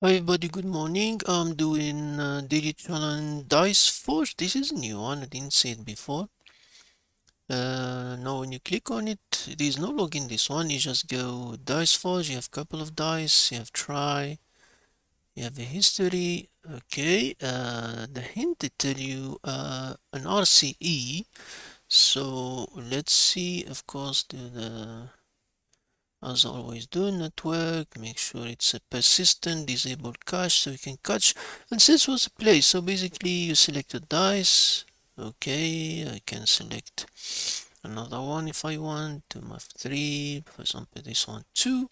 Hi everybody, good morning. I'm doing daily challenge Diceforge. This is a new one, I didn't see it before. Now when you click on it, there's no login this one. You just go Diceforge, you have a couple of dice, you have try, you have a history. Okay, the hint they tell you an RCE. So let's see, of course, do the as always do network, make sure it's a persistent disabled cache so you can catch, and this was a place. So basically you select a dice. Okay, I can select another one if I want to have 3, for example this one 2.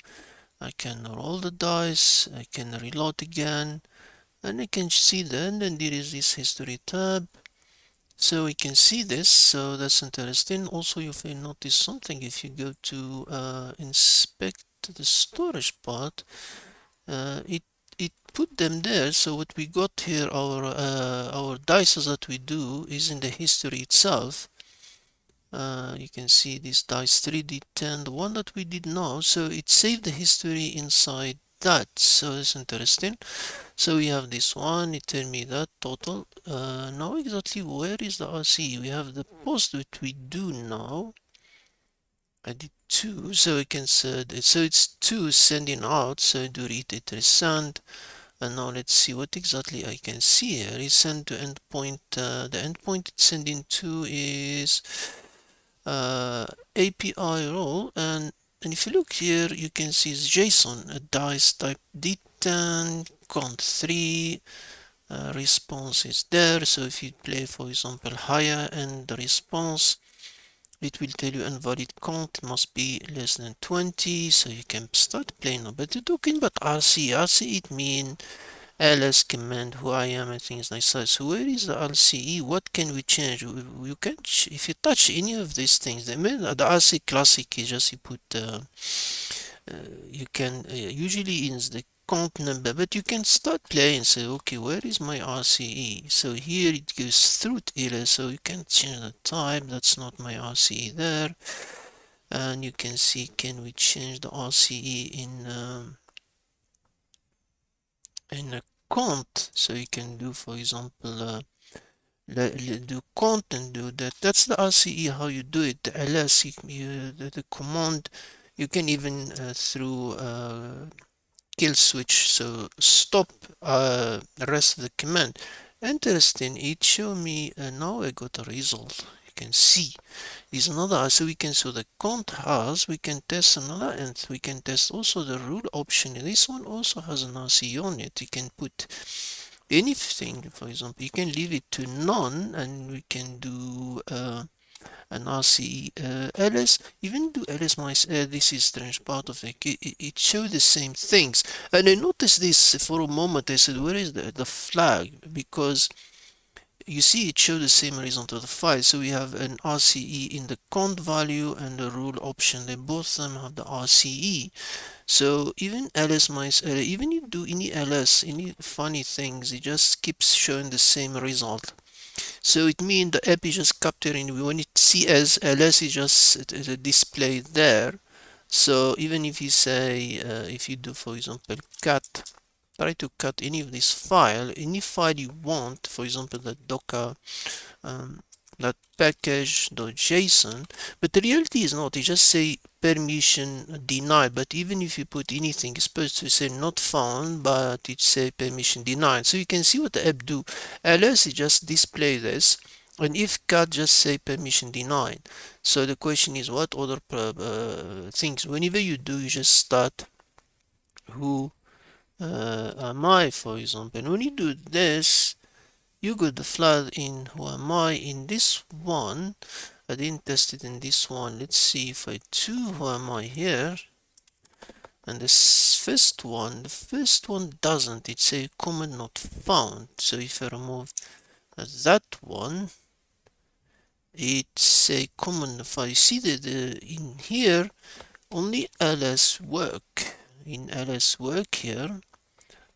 I can roll the dice, I can reload again, and I can see then, and there is this history tab. So we can see this, so that's interesting. Also, if you notice something, if you go to inspect the storage part, it put them there. So what we got here, our dices that we do is in the history itself. You can see this dice 3D10, the one that we did now. So it saved the history inside that. So it's interesting. So we have this one, it tell me that total. Now exactly where is the RCE? We have the post that we do now. I did 2, so we can send it. So it's 2 sending out, so I do read it is send. And now let's see what exactly I can see here. It's sent to endpoint. The endpoint it's sending to is API role, and if you look here, you can see it's JSON, a dice type D10, count 3, response is there. So if you play, for example, higher and the response, it will tell you invalid count must be less than 20, so you can start playing. But you're talking about RCE, it means ls command who I am and things like that. So where is the RCE? What can we change? You can if you touch any of these things, the RCE classic is just you put you can usually in the count number, but you can start playing and say, okay, where is my RCE? So here it goes through error, so you can change the type. That's not my RCE there. And you can see, can we change the RCE in a count? So you can do, for example, do count and do that. That's the RCE how you do it. The ls, the command, you can even through kill switch, so stop the rest of the command. Interesting, it show me now I got a result. You can see there's another, so we can, so the count has, we can test another, and we can test also the rule option. This one also has an RCE on it. You can put anything, for example, you can leave it to none, and we can do an RCE ls, even do ls minus this is strange part of it show the same things. And I noticed this for a moment. I said, where is the flag? Because you see it show the same result of the file. So we have an RCE in the count value and the rule option. They both of them have the RCE. So even ls minus even you do any ls, any funny things, it just keeps showing the same result. So it means the app is just capturing when it sees as ls is just displayed there. So even if you say if you do, for example, cut, try to cut any of this file, any file you want, for example, the docker um, that package.json, but the reality is not. You just say permission denied, but even if you put anything, it's supposed to say not found, but it say permission denied. So you can see what the app do. Ls it just display this, and if cut just say permission denied. So the question is, what other things? Whenever you do, you just start who am I, for example. And when you do this, you got the flag in who am I in this one. I didn't test it in this one. Let's see if I do who am I here. And this first one, the first one doesn't. It's a command not found. So if I remove that one, it's a command file. You see that in here only ls work. In ls work here,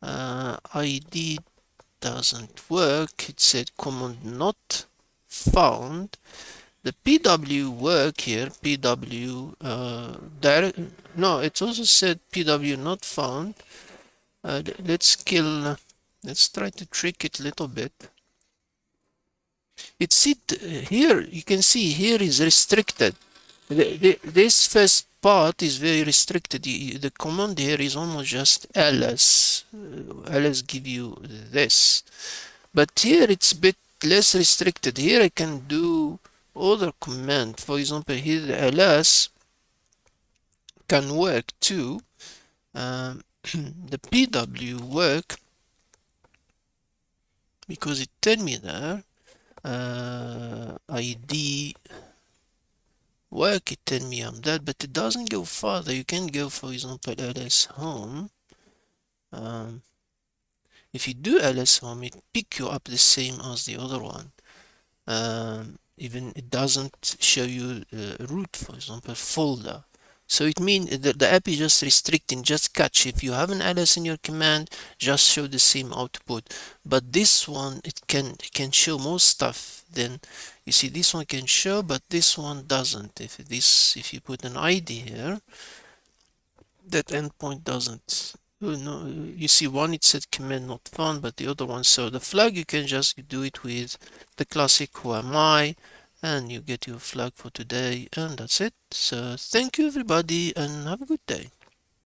id doesn't work. It said command not found. The pw work here, pw direct, no, it also said pw not found. let's kill, let's try to trick it a little bit. It's here, you can see here is restricted. This first part is very restricted. The command here is almost just ls. Ls give you this. But here it's a bit less restricted. Here I can do other command. For example, here the ls can work too. The pw work because it tell me there. ID work, it tell me I'm that, but it doesn't go further. You can go, for example, ls home. If you do ls home, it pick you up the same as the other one. Even it doesn't show you root, for example, folder. So it means that the app is just restricting, just catch. If you have an ls in your command, just show the same output. But this one, it can show more stuff. Then you see this one can show, but this one doesn't. If you put an ID here, that endpoint doesn't. No, you see one it said command not found, but the other one, so the flag you can just do it with the classic who am I, and you get your flag for today, and that's it. So thank you everybody and have a good day.